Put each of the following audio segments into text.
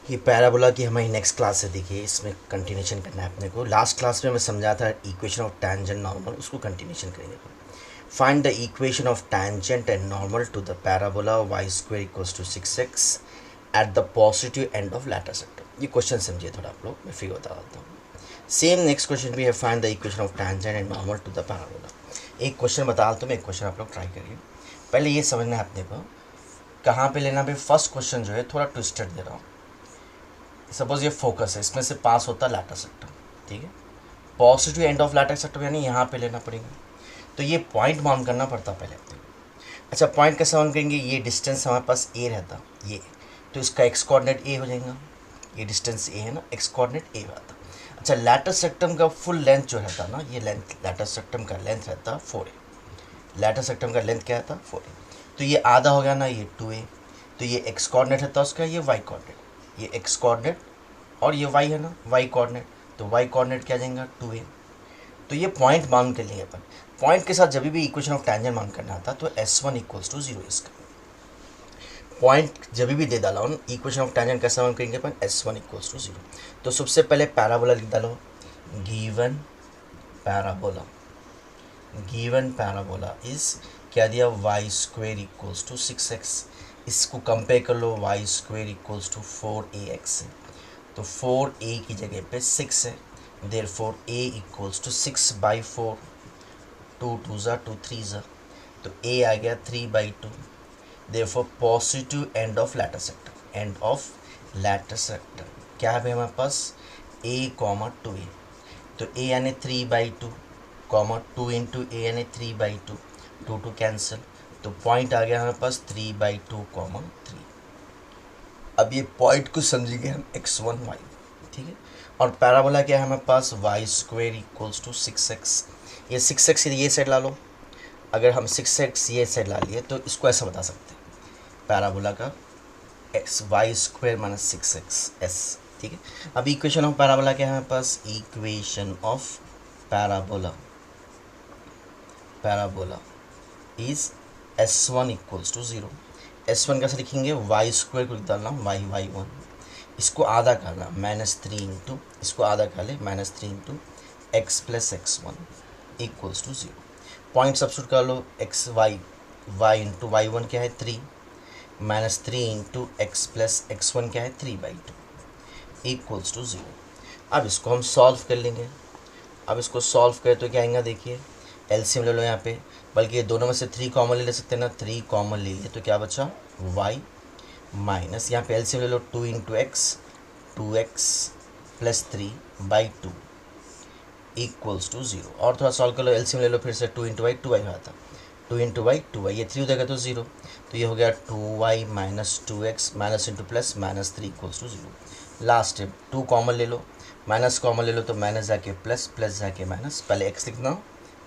ये पैराबोला की हमारी नेक्स्ट क्लास है। देखिए इसमें कंटिन्यूशन करना है अपने को। लास्ट क्लास में मैं समझा था इक्वेशन ऑफ टेंजेंट नॉर्मल, उसको कंटिन्यूशन करेंगे। Find the equation of tangent and normal to the parabola y square equals to 6x at the positive end of latus rectum. ये क्वेश्चन समझिए थोड़ा आप लोग, मैं फिर बता देता हूँ। सेम नेक्स्ट क्वेश्चन भी है, find the equation of tangent and normal to the parabola. एक क्वेश्चन बता देता हूँ मैं, एक क्वेश्चन आप लोग ट्राई करिए। पहले ये समझना है अपने को कहाँ पे लेना। भाई फर्स्ट क्वेश्चन जो है थोड़ा ट्विस्टेड दे रहा हूँ। सपोज ये फोकस है, इसमें से पास होता है लैटर सेक्टर, ठीक है। Positive end of latus rectum यानी यहाँ पे लेना पड़ेगा, तो ये पॉइंट माउंट करना पड़ता पहले अपने को। अच्छा पॉइंट कैसे माउंट करेंगे, ये डिस्टेंस हमारे पास ए रहता ये, तो इसका एक्स कोऑर्डिनेट ए हो जाएगा। ये डिस्टेंस ए है ना, एक्स कोऑर्डिनेट ए रहता। अच्छा लैटर सेक्टम का फुल लेंथ जो रहता ना, ये लेंथ लैटर सेक्टम का लेंथ रहता 4a। लैटर सेक्टम का लेंथ क्या रहता 4a, तो ये आधा हो गया ना, ये 2a। तो ये एक्स कोऑर्डिनेट रहता उसका, ये वाई कोऑर्डिनेट, ये एक्स कोऑर्डिनेट और ये वाई है ना, वाई कोऑर्डिनेट। तो वाई कोऑर्डिनेट क्या जाएगा 2a। तो ये पॉइंट मान कर लेंगे अपन। पॉइंट के साथ जब भी इक्वेशन ऑफ टेंजेंट मान करना था तो s1 इक्वल्स टू 0 इसका पॉइंट जब भी दे डाला हूँ। इक्वेशन ऑफ टेंजेंट कैसे मान करेंगे अपन, s1 इक्वल्स टू 0। तो सबसे पहले पैराबोला लिख डालो, given parabola. Given parabola is क्या दिया, Y square equals to 6x। इसको कंपेयर कर लो, y square equals to 4ax है, तो 4a की जगह पे 6 है। Therefore a equals to 6/4, 2 2 ज़ा 2 3 ज़ा, तो a आ गया 3/2। Therefore positive end of latus rectum, end of latus rectum क्या है हमारे पास, a, 2a। तो a यानी 3/2, 2 इंटू a यानी 3/2, 2 2 कैंसिल, तो पॉइंट आ गया हमारे पास 3/2, 3। अब ये पॉइंट को समझेंगे हम x1 y, ठीक है। और पैराबोला क्या है हमारे पास, y square equals to 6x। ये 6x ये साइड ला लो, अगर हम 6x ये साइड ला लिए तो इसको ऐसा बता सकते हैं, पैराबोला का x y square minus 6x एस, ठीक है। अब इक्वेशन ऑफ पैराबोला क्या है हमारे पास, equation of parabola, parabola is s1 equals to 0। s1 कैसे लिखेंगे, वाई स्क्वायर को लिख डालना, y1, इसको आधा करना -3 इंटू, इसको आधा कर ले -3 into x plus x1 equals to 0। Point substitute कर लो, एक्स वाई इंटू y1 क्या है 3, -3 इंटू एक्स प्लस x1 क्या है 3/2 इक्वल्स टू 0। अब इसको हम सॉल्व कर लेंगे। अब इसको सॉल्व करें तो क्या आएगा, देखिए एलसीएम ले लो यहाँ पे, बल्कि ये दोनों में से 3 कॉमन ले सकते हैं ना, 3 कॉमन ले लिए तो क्या बचा, y माइनस यहाँ पे एलसीएम ले लो 2 into x, 2x plus 3/2 equals to 0। और थोड़ा सॉल्व कर लो, एलसीएम ले लो फिर से, 2 इंटू वाई 2y आता, 2 इंटू वाई 2y, ये 3 हो जाएगा तो 0। तो ये हो गया 2y minus 2x minus into plus -3 equals to 0। Last step 2 common ले लो, माइनस कॉमन ले लो तो माइनस जाके प्लस, प्लस जाके माइनस, पहले x लिखना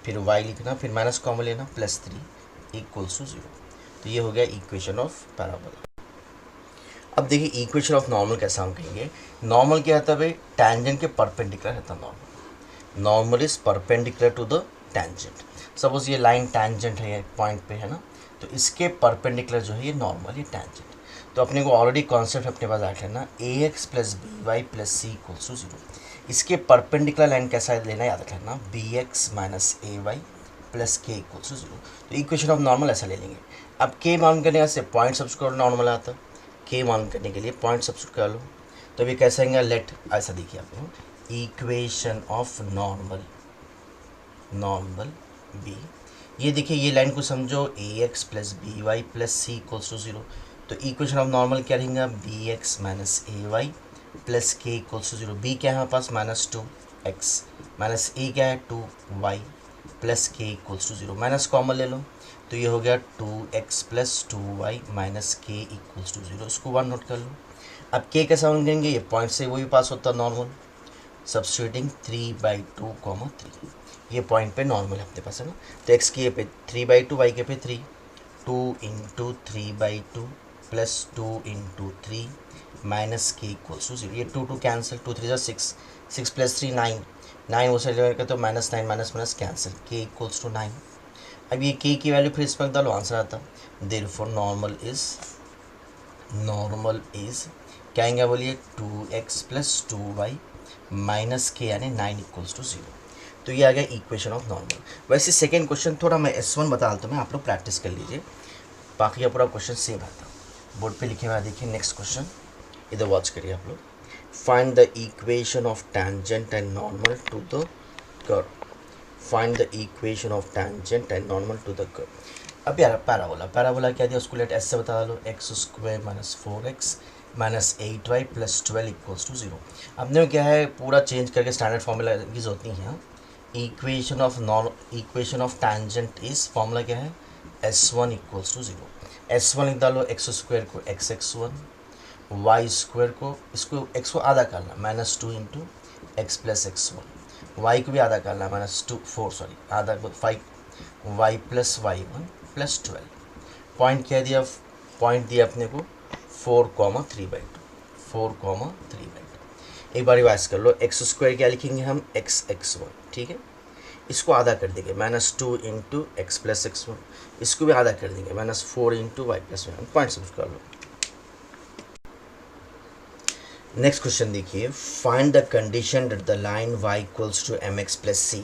फिर y लिखना फिर माइनस कॉमन लेना +3 इक्वल्स टू 0। तो ये हो गया इक्वेशन ऑफ पैराबोला। अब देखिए इक्वेशन ऑफ नॉर्मल कैसा हम कहेंगे। नॉर्मल क्या होता है भाई, टेंजेंट के परपेंडिकुलर रहता है normal. Normal is perpendicular to the tangent. Suppose ये लाइन टेंजेंट है पॉइंट पे है ना, तो इसके परपेंडिकुलर जो है ये नॉर्मल, ये टेंजेंट। तो अपने को ऑलरेडी कॉन्सेप्ट अपने पास आठ लेना, ax plus by plus c equals to 0। इसके परपेंडिकुलर लाइन कैसा लेना याद रखना, bx minus ay plus k equals to 0। तो इक्वेशन ऑफ नॉर्मल ऐसा ले लेंगे। अब के मान करने से पॉइंट सब्स्टिट्यूट नॉर्मल आता है, के मान करने के लिए पॉइंट सब्स्टिट्यूट कर लो, तो ये कैसे आएगा, लेट ऐसा देखिए आप लोग, equation of normal, normal b. ये देखिए ये लाइन को समझो, ax plus by plus c equals to 0। तो इक्वेशन ऑफ नॉर्मल क्या रहेगा, bx minus ay plus k equals to 0। B क्या है हमारे पास -2x माइनस ए क्या है 2y plus k equals to 0। Minus common ले लो तो ये हो गया 2x प्लस 2y माइनस के इक्वल्स टू 0। इसको 1 नोट कर लो। अब के कैसा मान करेंगे, ये पॉइंट से वही पास होता है नॉर्मल, सब्स्टिट्यूटिंग 3/2, 3। ये पॉइंट पे नॉर्मल है अपने पास है ना, तो x की पे 3/2, y के पे 3, 2 इंटू 3/2 प्लस 2 इंटू 3 माइनस के इक्वल्स टू 0। ये 2 2 कैंसिल, 2 3 6, 6 प्लस 3 9, 9 वो साइड करके तो -9 माइनस माइनस कैंसिल, के इक्वल्स टू 9। अब ये के की वैल्यू फिर इस पर डालो, आंसर आता। देयरफॉर नॉर्मल इज क्या आएंगे बोलिए 2x प्लस 2y माइनस के यानी 9 इक्वल्स टू 0। तो ये आ गया इक्वेशन ऑफ नॉर्मल। वैसे सेकेंड क्वेश्चन थोड़ा मैं S1 बता देता हूँ, मैं आप लोग प्रैक्टिस कर लीजिए, बाकी का पूरा क्वेश्चन सेम आता बोर्ड पे लिखे हुआ। देखिए नेक्स्ट क्वेश्चन, इधर वॉच करिए आप लोग। Find the equation of tangent and normal to the curve. Find the equation of tangent and normal to the curve. अब यार पैराबोला क्या दिया, उसको लेट एस से बता लो, x square minus 4x minus 8y plus 12 equals to 0। अपने क्या है पूरा चेंज करके स्टैंडर्ड फॉर्मूला यूज होती हैं। Equation of tangent is formula क्या है, S1 इक्वल्स टू 0। S1 लिख डालो, एक्स स्क्वायर को x1, वाई स्क्वायर को इसको x को आधा करना -2 into x plus x1, Y को भी आधा करना आधा को 5 Y plus y1 plus 12। Point क्या दिया, पॉइंट दिया अपने को 4,3/2, 4,3/2। एक बार रिवाइज कर लो, एक्स स्क्वायर क्या लिखेंगे हम, x1, ठीक है, इसको आधा कर देंगे -2 इंटू एक्स प्लस x1, इसको भी आधा कर देंगे -4 इंटू वाई प्लस 1। पॉइंट समझ कर लो। नेक्स्ट क्वेश्चन देखिए, find the condition that the line y equals to mx plus c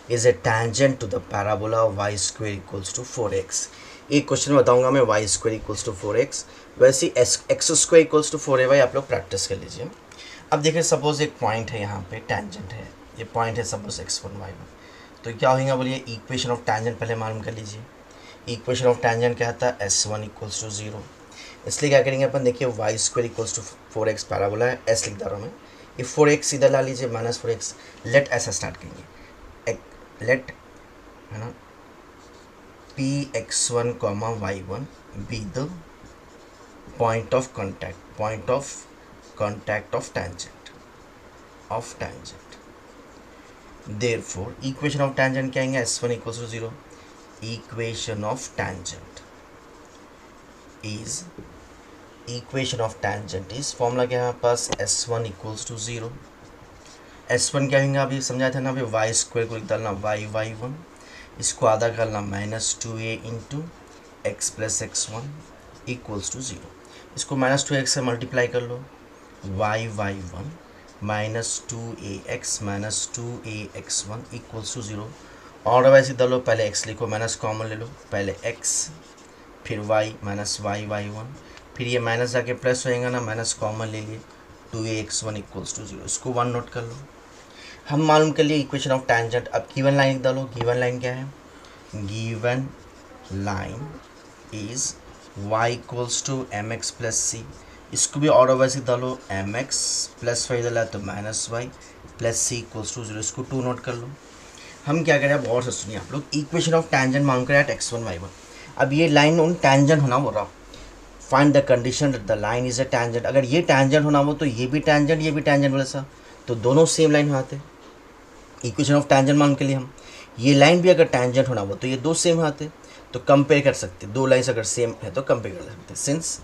is a tangent to the parabola y square equals to 4x। एक क्वेश्चन बताऊंगा मैं, y square equals to 4x, वैसे x square equals to 4ay आप लोग practice कर लीजिए। अब देखिए सपोज एक पॉइंट है यहाँ पे, टैंजेंट है, ये पॉइंट है सपोज x1 y1, तो क्या होगा बोलिए, इक्वेशन ऑफ टैंजेंट पहले मालूम कर लीजिए। इक्वेशन ऑफ टैंजेंट क्या था, S1 इक्वल्स टू 0। इसलिए क्या करेंगे अपन, देखिए y square equals to 4x parabola है, एस लिख दे रहा हूँ मैं, ये 4x इधर ला लीजिए -4x, लेट ऐसा स्टार्ट करेंगे, लेट है ना Px1 y1 be the point of contact of tangent. Therefore, equation of tangent क्या आएंगे, S1 equals to 0। Equation of tangent is formula क्या है हमारे पास, S1 equals to 0। S1 क्या होगा, अभी समझाया था ना, अभी वाई स्क्वायर को लिख डालना y1, इसको आधा करना -2a into x plus x1 equals to 0। इसको -2x से मल्टीप्लाई कर लो, y1 -2ax -2ax1 equals to 0। और वैसे डालो, पहले x लिखो, माइनस कॉमन ले लो, पहले x फिर y माइनस y1, फिर ये माइनस जाके प्लस होएगा ना, माइनस कॉमन ले लिए, 2ax1 इक्वल्स टू 0। इसको 1 नोट कर लो। हम मालूम कर लिए इक्वेशन ऑफ टैंजेंट। अब गिवन लाइन लिख डालो, गिवन लाइन क्या है, given line is y equals to mx plus c। इसको भी और वैसे डालो, mx प्लस वाई डाला तो -y plus c equals to 0। इसको 2 नोट कर लो। हम क्या करें, अब और से सुनिए आप लोग, इक्वेशन ऑफ टैंजेंट मालूम करें एट x1 y1। अब ये लाइन उन टैंजेंट होना बोल रहा, find the condition that the line is a tangent. अगर ये टैंजेंट होना हो तो ये भी टैंजेंट, ये भी टैंजेंट बोले सा, तो दोनों सेम लाइन आते। इक्वेशन ऑफ टैंजेंट मालूम के लिए हम, ये लाइन भी अगर टैंजेंट होना हो तो ये दो सेम आते, तो कंपेयर कर सकते, दो लाइन्स अगर सेम है तो कंपेयर कर सकते, since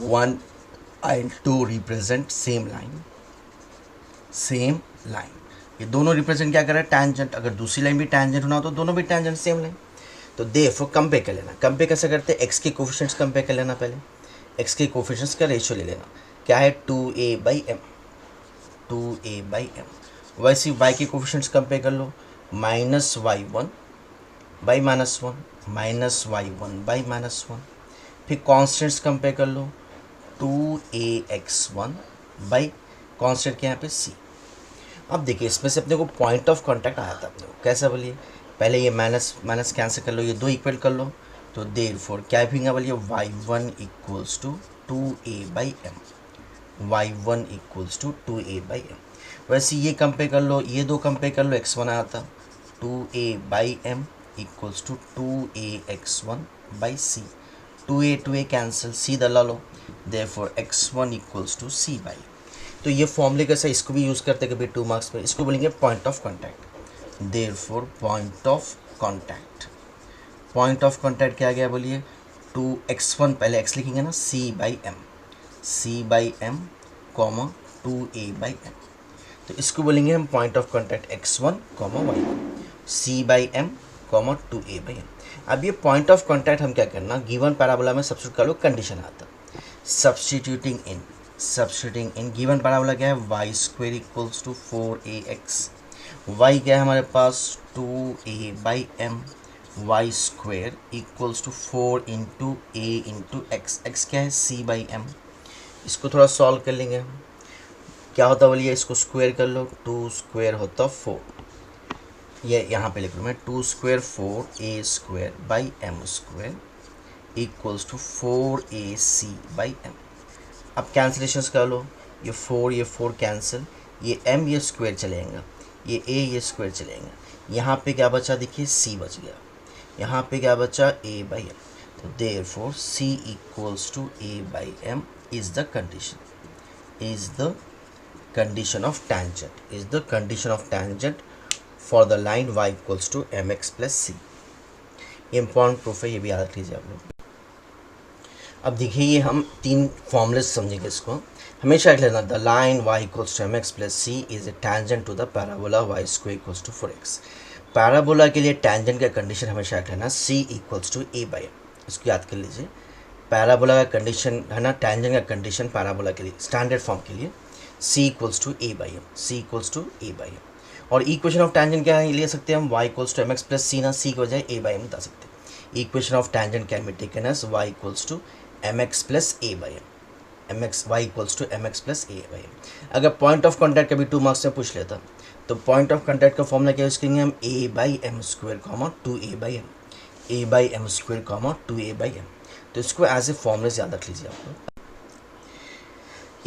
1 and 2 represent same line. ये दोनों रिप्रेजेंट क्या कर रहा है, टैंजेंट। अगर दूसरी लाइन भी टैंजेंट होना हो तो दोनों भी टैंजेंट सेम लाइन, तो देयरफॉर कंपेयर कर लेना। कंपेयर कैसे करते हैं, एक्स के कोफिशिएंट्स कंपेयर कर लेना, पहले एक्स के कोफिशिएंट्स का रेशियो ले लेना, क्या है 2a/m, 2a/m। वैसे y के कोफिशिएंट्स कंपेयर कर लो, -y1/-1, -y1/-1। फिर कॉन्स्टेंट्स कंपेयर कर लो, 2ax1 बाई कॉन्स्टेंट के यहाँ पे c। अब देखिए इसमें से अपने को पॉइंट ऑफ कांटेक्ट आया था अपने को, कैसा बोलिए, पहले ये माइनस कैंसिल कर लो, ये दो इक्वल कर लो, तो देयरफॉर क्या भी बोलिए, y1 equals to 2a/m, y1 equals to 2a/m। वैसे ये कंपेयर कर लो, ये दो कंपेयर कर लो, x1 आया था 2a/m equals to 2ax1/c, 2a cancel, c दला लो, therefore x1 equals to c by. तो ये फॉर्मूले कैसा, इसको भी यूज़ करते कभी 2 मार्क्स में, इसको बोलेंगे point of contact. Therefore point of contact क्या गया बोलिए, 2x1 पहले x लिखेंगे ना, c/m, कॉमा 2a/m, तो इसको बोलेंगे हम point of contact x1, y1, c/m, 2a/m। अब ये पॉइंट ऑफ कॉन्टैक्ट हम क्या करना, गिवन पैराबोला में सब्स्टिट्यूट कर लो, कंडीशन आता, substituting in substituting in given parabola क्या है y square equals to 4ax, y क्या है हमारे पास 2a/m, y square equals to 4 into a into x, x क्या है c/m। इसको थोड़ा सॉल्व कर लेंगे हम, क्या होता बोलिए, इसको स्क्वायर कर लो, 2 स्क्वायर होता 4, ये यहाँ पे लिख लूँ मैं 2 square 4a² square equals to 4ac/m। अब कैंसिलेशंस कर लो, ये 4 कैंसिल, ये m ये स्क्वायर चलेगा, ये a ये स्क्वायर चलेगा, यहाँ पे क्या बचा देखिए c बच गया, यहाँ पे क्या बचा a/m, तो therefore c equals to a/m is the condition, is the condition of tangent for the line y equals to mx plus c। ये इम्पॉर्टेंट प्रूफ है, ये भी याद रख लीजिए आप लोग। अब देखिए ये हम 3 फॉर्मूले समझेंगे इसको, हमेशा रख लेना, the line y equals to mx plus c is a tangent to the parabola y square equals to 4x। Parabola के लिए टेंजेंट का कंडीशन हमेशा रख लेना c इक्वल्स टू a/m, इसको याद कर लीजिए। पैराबोला का कंडीशन है ना, टेंजेंट का कंडीशन पैराबोला के लिए स्टैंडर्ड फॉर्म के लिए c इक्वल्स टू a/m, और इक्वेशन ऑफ टेंजेंट क्या है, ले सकते हैं हम y equals to mx plus c ना, c की बजाय a/m बता सकते हैं। Equation of tangent can be taken as y equals to mx plus a/m, y equals to mx plus a/m। अगर पॉइंट ऑफ कॉन्टैक्ट कभी 2 मार्क्स में पूछ लेता तो पॉइंट ऑफ कॉन्टैक्ट का फॉर्मूला क्या यूज़ करेंगे हम, a/m² 2a/m, a/m² 2a/m। तो इसको एज ए फॉर्मूले से याद रख लीजिए आप लोग।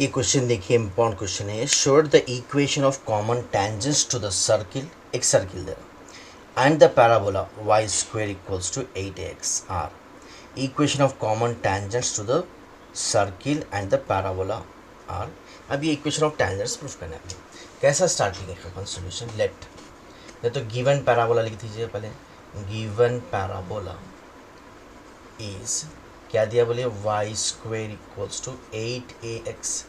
ये क्वेश्चन देखिए, इंपॉर्टेंट क्वेश्चन है, showed the equation of common tangents to the circle, एक सर्किल दे रहा and the parabola y square equals to 8ax are, equation of common tangents to the circle and the parabola are. अब ये equation of tangents proof करना है, कैसा start करेंगे अपन solution, late तो गिवन पैराबोला लिख दीजिए पहले, गिवन पैराबोला इज क्या दिया बोलिए Y square equals to 8ax,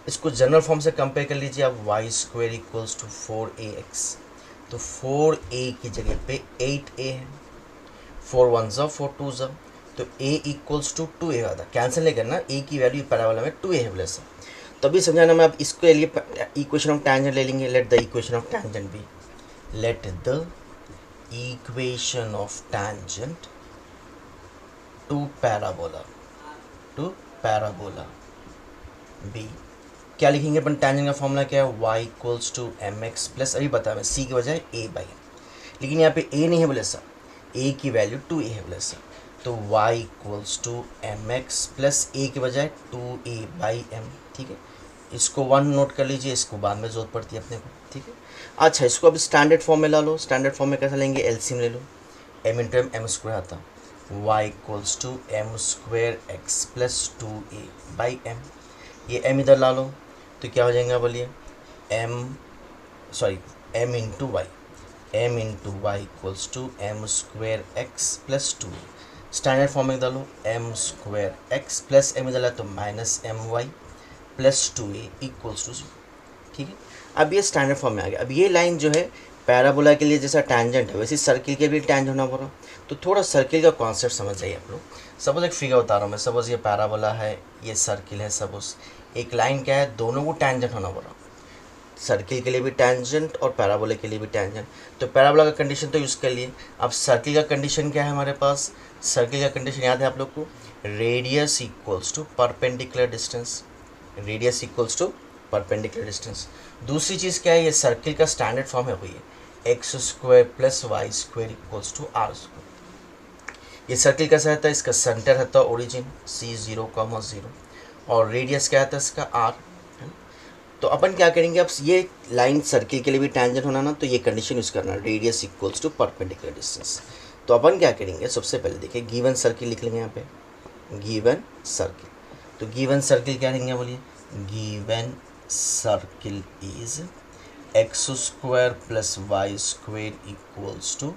इसको जनरल फॉर्म से कंपेयर कर लीजिए आप, Y square equals to 4ax, तो 4a की जगह पे 8a है, 4 1 ज़ा 4 2 ज़ा, तो a इक्वल्स टू 2a आता, कैंसिल नहीं करना, a की वैल्यू पैराबोला में 2a है बोले सर, तभी समझाना मैं। अब इसके लिए इक्वेशन ऑफ टेंजेंट ले लेंगे, let the equation of tangent be, let the equation of tangent to parabola be, क्या लिखेंगे अपन, टेंजेंट का फॉर्मूला क्या है, y equals to mx plus, अभी बताया मैं c की बजाय a/m, लेकिन यहाँ पे a नहीं है बोले सर, a की वैल्यू 2a है बोले सर, तो y equals to mx plus a की बजाय 2a/m, ठीक है। इसको 1 नोट कर लीजिए, इसको बाद में जरूरत पड़ती है अपने को, ठीक है। अच्छा, इसको अब स्टैंडर्ड फॉर्म में ला लो, स्टैंडर्ड फॉर्म में कैसे लेंगे, एलसीएम ले लो, m इंटू m स्क्वायर आता, y equals to m² x plus 2a/m, ये m इधर ला लो तो क्या हो जाएगा बोलिए, m into y equals to m² x plus 2, standard form में डालो m² x प्लस m इधर तो minus my plus 2a equals to 0, ठीक है। अब ये स्टैंडर्ड फॉर्म में आ गया। अब ये लाइन जो है पैराबोला के लिए जैसा टेंजेंट है वैसे सर्किल के भी टेंजेंट होना पड़ा, तो थोड़ा सर्किल का कॉन्सेप्ट समझ जाइए आप लोग। सपोज एक फिगर बता रहा हूँ मैं, सपोज ये पैराबोला है, ये सर्किल है, सपोज एक लाइन क्या है, दोनों को टेंजेंट होना पड़ा, सर्किल के लिए भी टेंजेंट और पैराबोला के लिए भी टेंजेंट। तो पैराबोला का कंडीशन तो यूज़ कर लिए, अब सर्किल का कंडीशन क्या है हमारे पास, सर्किल का कंडीशन याद है आप लोग को, radius equals to perpendicular distance, radius equals to perpendicular distance. दूसरी चीज़ क्या है, ये सर्किल का स्टैंडर्ड फॉर्म है, वही है x² plus y² equals to r²। ये सर्किल कैसा रहता है, इसका सेंटर रहता है ओरिजिन C0, 0 और रेडियस क्या रहता है इसका r, है ना। तो अपन क्या करेंगे, अब ये लाइन सर्किल के लिए भी टेंजेंट होना ना, तो ये कंडीशन यूज़ करना, radius equals to perpendicular distance. तो अपन क्या करेंगे, सबसे पहले देखिए गिवन सर्किल लिख लेंगे यहाँ पे, गिवन सर्किल, तो गिवन सर्किल क्या लेंगे बोलिए, given circle is x² plus y² equals to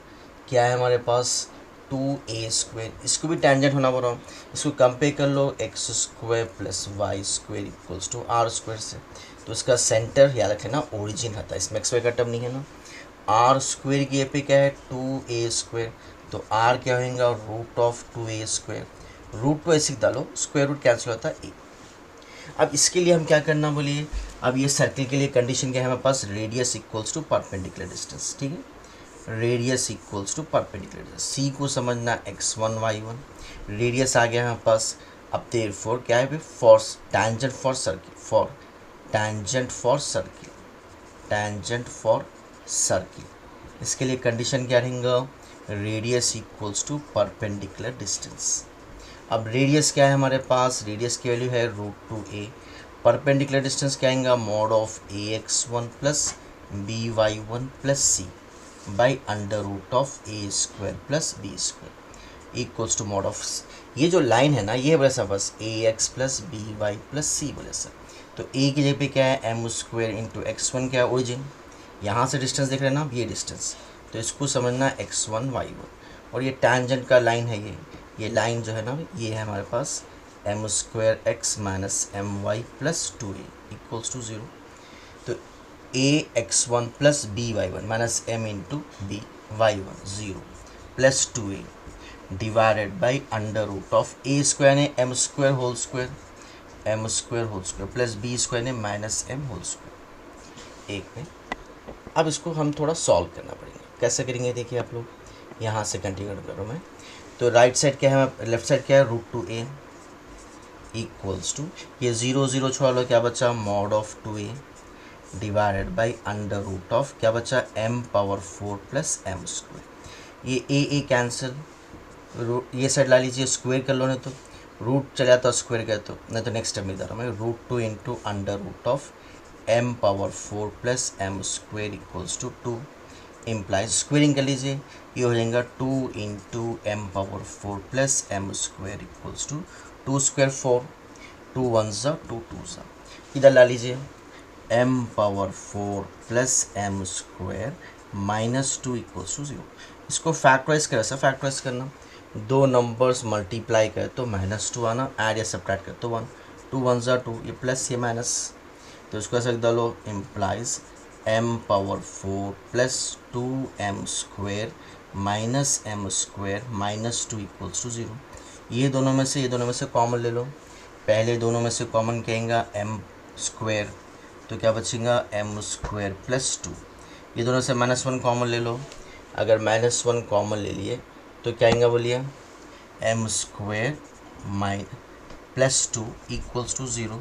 क्या है हमारे पास 2a², इसको भी टेंजेंट होना पड़ रहा हूँ, इसको कंपेयर कर लो x² plus y² equals to r² से, तो इसका सेंटर याद रखें ना ओरिजिन रहता है, इसमें x² का टर्म नहीं है ना, r² की पे क्या है 2a², तो r क्या होगा रूट ऑफ 2a², रूट 2 ऐसे डालो, स्क्वायर रूट कैंसिल होता है a। अब इसके लिए हम क्या करना बोलिए, अब ये सर्किल के लिए कंडीशन क्या है हमारे पास, radius equals to perpendicular distance, ठीक है, radius equals to perpendicular distance, सी को समझना x1 y1, रेडियस आ गया हमारे पास। अब देयरफॉर क्या है, for tangent for circle, for tangent for circle, tangent for circle, इसके लिए कंडीशन क्या रहेगा, radius equals to perpendicular distance. अब रेडियस क्या है हमारे पास, रेडियस की वैल्यू है √2a, परपेंडिकुलर डिस्टेंस क्या आएगा, mod of ax1 plus by1 plus c by under root of a² plus b² equals to mod of, ये जो लाइन है ना ये बोले सर बस ax प्लस by प्लस सी बोले सर, तो a की जगह पे क्या है m² इंटू x1 क्या है ओरिजिन, यहाँ से डिस्टेंस देख रहे हैं ना ये डिस्टेंस, तो इसको समझना x1 y1, और ये टैंजेंट का लाइन है, ये लाइन जो है ना ये है हमारे पास m² x minus my plus 2a equals to 0, तो ax1 plus by1 minus m into by1 0 plus 2a divided by under root of a² ने m² whole square, m² whole square plus b² ने minus m whole square एक में। अब इसको हम थोड़ा solve करना पड़ेगा, कैसे करेंगे देखिए आप लोग, यहाँ से कंटिन्यू करो मैं, तो राइट साइड क्या है, लेफ्ट साइड क्या है √2a इक्वल्स टू, ये 0 0 छोड़ लो क्या बचा, mod of 2a divided by under root of क्या बचा m⁴ प्लस m², ये a कैंसिल, ये साइड ला लीजिए स्क्वायर कर लो, नहीं तो रूट चले जाता स्क्वायर कर, तो नहीं तो नेक्स्ट स्टेप में दे रहा हूँ मैं, √2 into under root of m⁴ plus m² equals to 2 implies squaring कर लीजिए, ये हो जाएगा 2 into m⁴ plus m² equals to 2² 4, 2 1 ज़ा 2 2 ज़ा, इधर ला लीजिए m⁴ plus m² minus 2 equals to 0, इसको फैक्टराइज करें सर, फैक्टराइज करना, दो नंबर्स मल्टीप्लाई करें तो -2 आना, ऐड या सब्ट्रैक्ट कर तो 1, 2 1 ज़ा 2, ये प्लस ये माइनस, तो इसको ऐसे डालो implies m⁴ plus 2m² minus m² minus 2 equals to 0, ये दोनों में से कॉमन ले लो, पहले दोनों में से कॉमन कहेंगे m², तो क्या बचेगा m² प्लस 2, ये दोनों से -1 कॉमन ले लो, अगर -1 कॉमन ले लिए तो क्या आएगा बोलिए m² प्लस 2 इक्वल्स टू 0,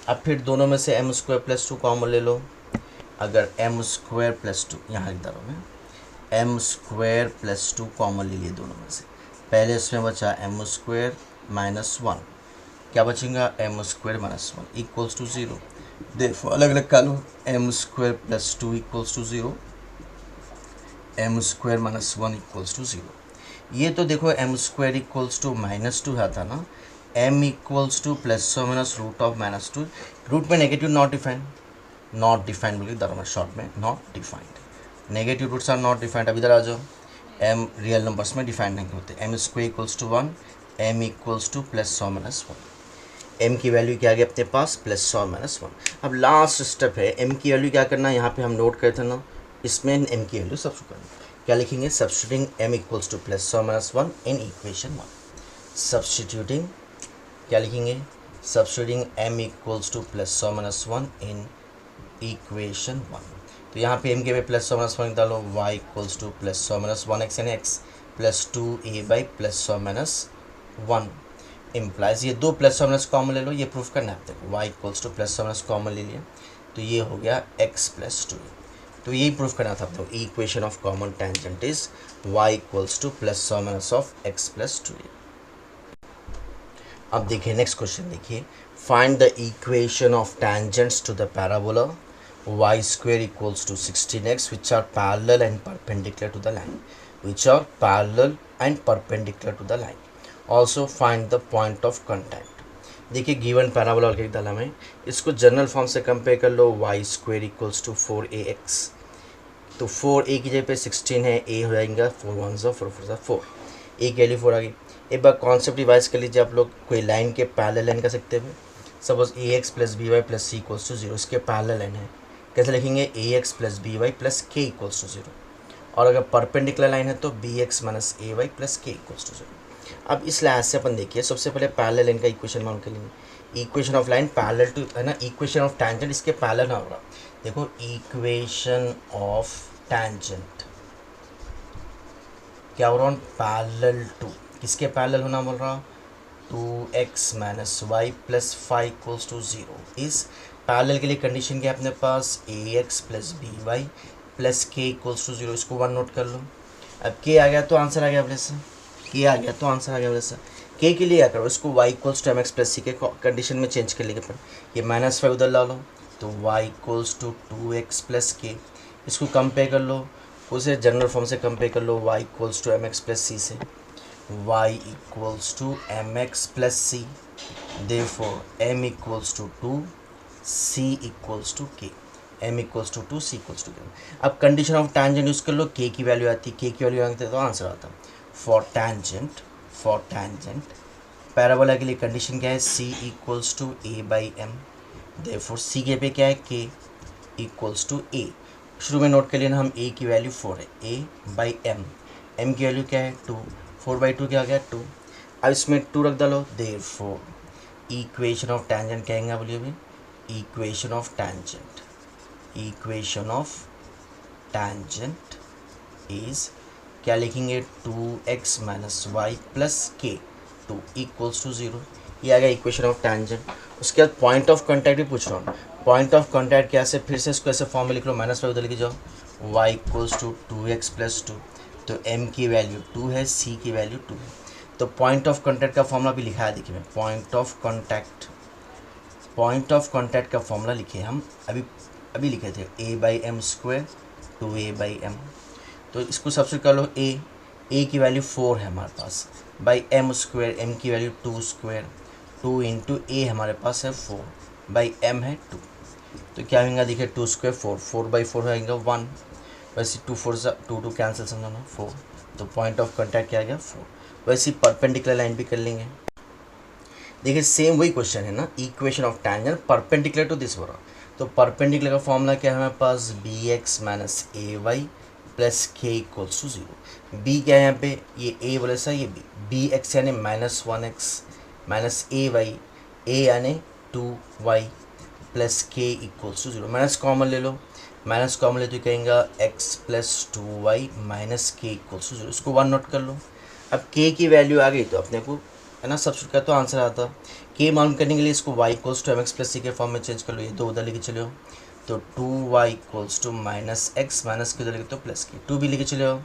अब फिर दोनों में से m² प्लस 2 कॉमन ले लो, अगर m² प्लस 2 यहाँ लिख रहा हूँ मैं, m² प्लस 2 कॉमन ले लिए दोनों में से, पहले इसमें बचा m² माइनस 1, क्या बचेगा m² माइनस 1 इक्वल्स टू 0, देखो अलग अलग कर लो, m² plus 2 equals to 0, m² minus 1 equals to 0, ये तो देखो m² इक्वल्स टू -2 आता ना, m इक्वल्स टू प्लस और माइनस रूट ऑफ -2, रूट में नेगेटिव नॉट डिफाइंड बोलिए दर शॉर्ट में not defined, negative roots are not defined, अब इधर आ जाओ, m रियल नंबर्स में डिफाइंड नहीं होते, m² equals to 1, m equals to plus और माइनस 1, m की वैल्यू क्या आ गई अपने पास प्लस और माइनस 1। अब लास्ट स्टेप है m की वैल्यू क्या करना, यहाँ पे हम नोट करते हैं ना, इसमें m की वैल्यू सब्स्टिट्यूट करना, क्या लिखेंगे, substituting m equals to plus और माइनस 1 इन इक्वेशन 1, सब्स्टिट्यूटिंग क्या लिखेंगे, substituting m equals to plus और माइनस 1 इन इक्वेशन 1, तो यहाँ पे m के पे प्लस और माइनस 1 डालो, y इक्वल्स टू प्लस और minus 1x and x plus 2a by plus और माइनस 1 इम्प्लाइज, ये दो प्लस और माइनस कॉमन ले लो, ये प्रूफ करना है, देखो y इक्वल्स टू प्लस और माइनस कॉमन ले लिया, तो ये हो गया x प्लस 2, तो यही प्रूफ करना था, तो equation of common tangent is y equals to plus और माइनस ऑफ x प्लस 2। अब देखिए नेक्स्ट क्वेश्चन देखिए, find the equation of tangents to the parabola y² equals to 16x which are parallel and perpendicular to the line, which are parallel and perpendicular to the line, also find the point of contact। देखिए given parabola लिख डाला मैं, इसको general form से compare कर लो, y² equals to 4ax, तो 4a की जगह पे 16 है, a हो जाएगा 4 1 ज़ा 4 4 ज़ा 4, a की वैल्यू 4 आ गई। एक बार कॉन्सेप्ट रिवाइज कर लीजिए आप लोग, कोई लाइन के पैरेलल लाइन कर सकते हैं, suppose ax plus by plus c equals to 0, इसके पैरेलल लाइन है, कैसे लिखेंगे ax plus by plus k equals to 0, और अगर परपेंडिकुलर लाइन है तो bx minus ay plus k equals to 0। अब इस लिहाज से अपन देखिए, सबसे पहले पैरेलल लाइन का इक्वेशन मान के लिए, equation of line parallel to है ना, इक्वेशन ऑफ टैंजेंट इसके पैरेलल ना होगा। देखो इक्वेशन ऑफ टैंजेंट क्या हो रहा है, पैरेलल टू, किसके पैरेलल होना बोल रहा, 2x minus y plus 5 equals to 0। इस पैरेलल के लिए कंडीशन क्या है अपने पास, ax plus b y plus k equals to 0। इसको 1 नोट कर लो। अब के आ गया तो आंसर आ गया अपने से, के आ गया तो आंसर आ गया अपने से। के के लिए क्या करो, इसको y equals to mx plus c के कंडीशन में चेंज कर लेंगे अपन। ये -5 उधर ला लो तो y equals to 2x plus के। इसको कंपेयर कर लो, उसे जनरल फॉर्म से कंपेयर कर लो, y equals to mx plus c से, y equals to mx plus c, therefore m equals to 2, c equals to k, m equals to 2, c equals to k। अब condition of tangent use कर लो, k की value आती, k की value आती तो answer आता। फॉर टैंजेंट पैराबोला के लिए कंडीशन क्या है, c equals to a by m, therefore c के पे क्या है, k इक्वल्स टू a। शुरू में नोट कर लेना हम, a की वैल्यू 4 है, a बाई एम, m की वैल्यू क्या है 2, 4/2 क्या आ गया 2। अब इसमें 2 रख डालो, देयरफॉर इक्वेशन ऑफ टैंजेंट क्या आएगा बोलिए अभी, equation of tangent, equation of tangent is क्या लिखेंगे, 2x माइनस वाई प्लस के 2 इक्वल्स टू 0। ये आ गया इक्वेशन ऑफ टैंजेंट। उसके बाद पॉइंट ऑफ कॉन्टैक्ट भी पूछ रहा हूँ, पॉइंट ऑफ कॉन्टैक्ट कैसे, फिर से इसको ऐसे फॉर्म में लिख लो, -5 उधर लेके जाओ, y equals to 2x plus 2, तो m की वैल्यू 2 है, c की वैल्यू 2 है। तो पॉइंट ऑफ कॉन्टैक्ट का फॉर्मूला भी लिखा है, देखिए मैं पॉइंट ऑफ कॉन्टैक्ट का फॉर्मूला लिखे हम अभी लिखे थे, a by m square 2a by m. तो इसको सबसे कर लो, a की वैल्यू 4 है हमारे पास, बाई एम स्क्वायर, m की वैल्यू 2 स्क्वायर, 2 इंटू a हमारे पास है 4 बाई m है 2। तो क्या होगा, देखिए 2 स्क्वायर 4, 4/4 होगा 1, वैसे 2 4 2 कैंसिल समझो 4। तो पॉइंट ऑफ कॉन्टैक्ट क्या आ गया 4। वैसे परपेंडिकुलर लाइन भी कर लेंगे। देखिए सेम वही क्वेश्चन है ना, equation of tangent perpendicular to this बोला। तो परपेंडिकुलर का फॉर्मूला क्या है हमारे पास, bx minus a y plus k equals to 0। B क्या है यहाँ पे, ये a बोले सा, ये बी एक्स यानी -1x माइनस ए वाई, ए यानी 2y plus k equals to 0। Minus common ले लो, माइनस कॉमन ले तो कहेंगे x प्लस 2y माइनस के इक्वल्स टू 0। इसको 1 नोट कर लो। अब k की वैल्यू आ गई तो अपने को है ना सब्स्टिट्यूट कर तो आंसर आता। k मालूम करने के लिए इसको y equals to mx plus c के फॉर्म में चेंज कर लो, ये 2 उधर लेके चलो, तो 2y equals to minus x, minus के उधर लेके तो प्लस के 2 भी लेके चले हो,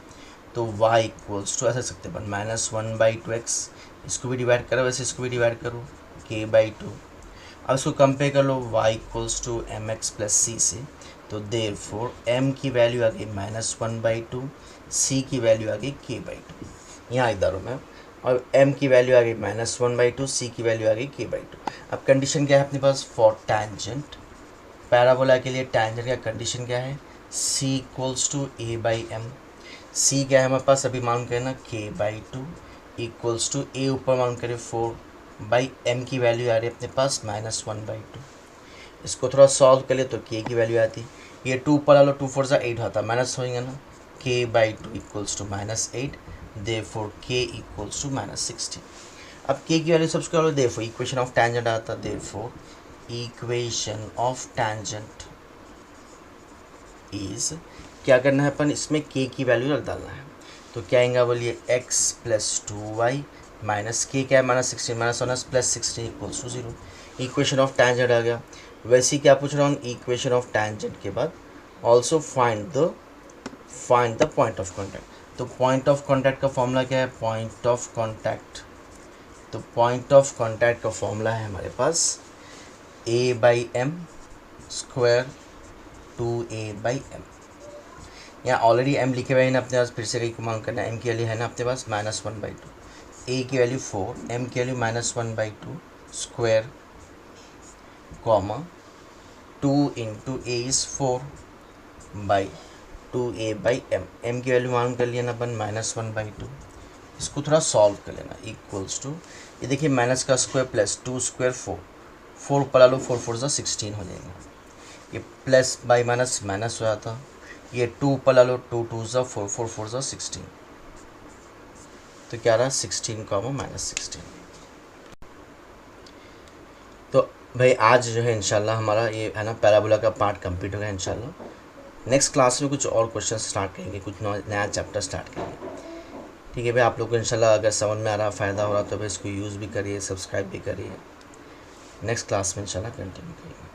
तो y इक्वल्स टू ऐसा सकते अपन -1/2x, इसको भी डिवाइड करो, वैसे इसको भी डिवाइड करो k/2। अब इसको कंपेयर कर लो y equals to mx plus c से, तो देयरफॉर m की वैल्यू आ गई -1/2, c की वैल्यू आ गई k/2, यहाँ इधर हूँ मैं, और m की वैल्यू आ गई -1/2, c की वैल्यू आ गई k/2। अब कंडीशन क्या है अपने पास, फॉर टैंजेंट पैराबोला के लिए टैंजेंट का कंडीशन क्या है, c equals to a by m. c क्या है हमारे पास अभी मालूम करना, k/2 इक्वल्स टू a ऊपर मालूम करें 4 बाई एम की वैल्यू आ रही है अपने पास -1/2। इसको थोड़ा सॉल्व कर ले तो k की वैल्यू आती, ये 2 ऊपर आ लो, 2 4 जा 8 होता, माइनस होएंगे ना, k/2 equals to -8, therefore k equals to -16। अब k की वैल्यू सबसे कर लो, देयरफॉर इक्वेशन ऑफ टैंजेंट आता, therefore equation of tangent is क्या करना है अपन, इसमें k की वैल्यू रख डालना है। तो क्या आएगा बोलिए, x plus 2y minus k क्या है -16, -1 plus 16 equals to 0। Equation of tangent आ गया। वैसे ही क्या पूछ रहा हूँ, इक्वेशन ऑफ टैंजेंट के बाद also find the point of contact. तो पॉइंट ऑफ कॉन्टैक्ट का फॉर्मूला क्या है, पॉइंट ऑफ कॉन्टैक्ट, तो पॉइंट ऑफ कॉन्टैक्ट का फॉर्मूला है हमारे पास a by m square 2a by m. यहाँ ऑलरेडी m लिखे हुए हैं ना अपने पास, फिर से कहीं को मालूम करना, m की वैल्यू है ना अपने पास -1/2, a की वैल्यू 4, m की value -1/2 square comma 2 into a is 4 by 2a by m. m की वैल्यू मालूम कर लिया ना अपन -1/2, इसको थोड़ा सॉल्व कर लेना, इक्वल्स टू ये देखिए माइनस का स्क्वायर प्लस 2 स्क्वायर 4 ऊपर ला लो, 4 4 16 हो जाएगा, ये प्लस बाई माइनस माइनस हो जाता, ये 2 ऊपर ला लो, 2 2 4 4 4 16, तो क्या रहा 16 -16। तो भाई आज जो है इंशाल्लाह हमारा ये है ना पैराबोला का पार्ट कंप्लीट हो गया इंशाल्लाह। नेक्स्ट क्लास में कुछ और क्वेश्चन स्टार्ट करेंगे, कुछ नया चैप्टर स्टार्ट करेंगे। ठीक है भाई, आप लोग को इंशाल्लाह अगर समझ में आ रहा, फ़ायदा हो रहा तो भाई इसको यूज़ भी करिए, सब्सक्राइब भी करिए। नेक्स्ट क्लास में इंशाल्लाह कंटिन्यू करिए।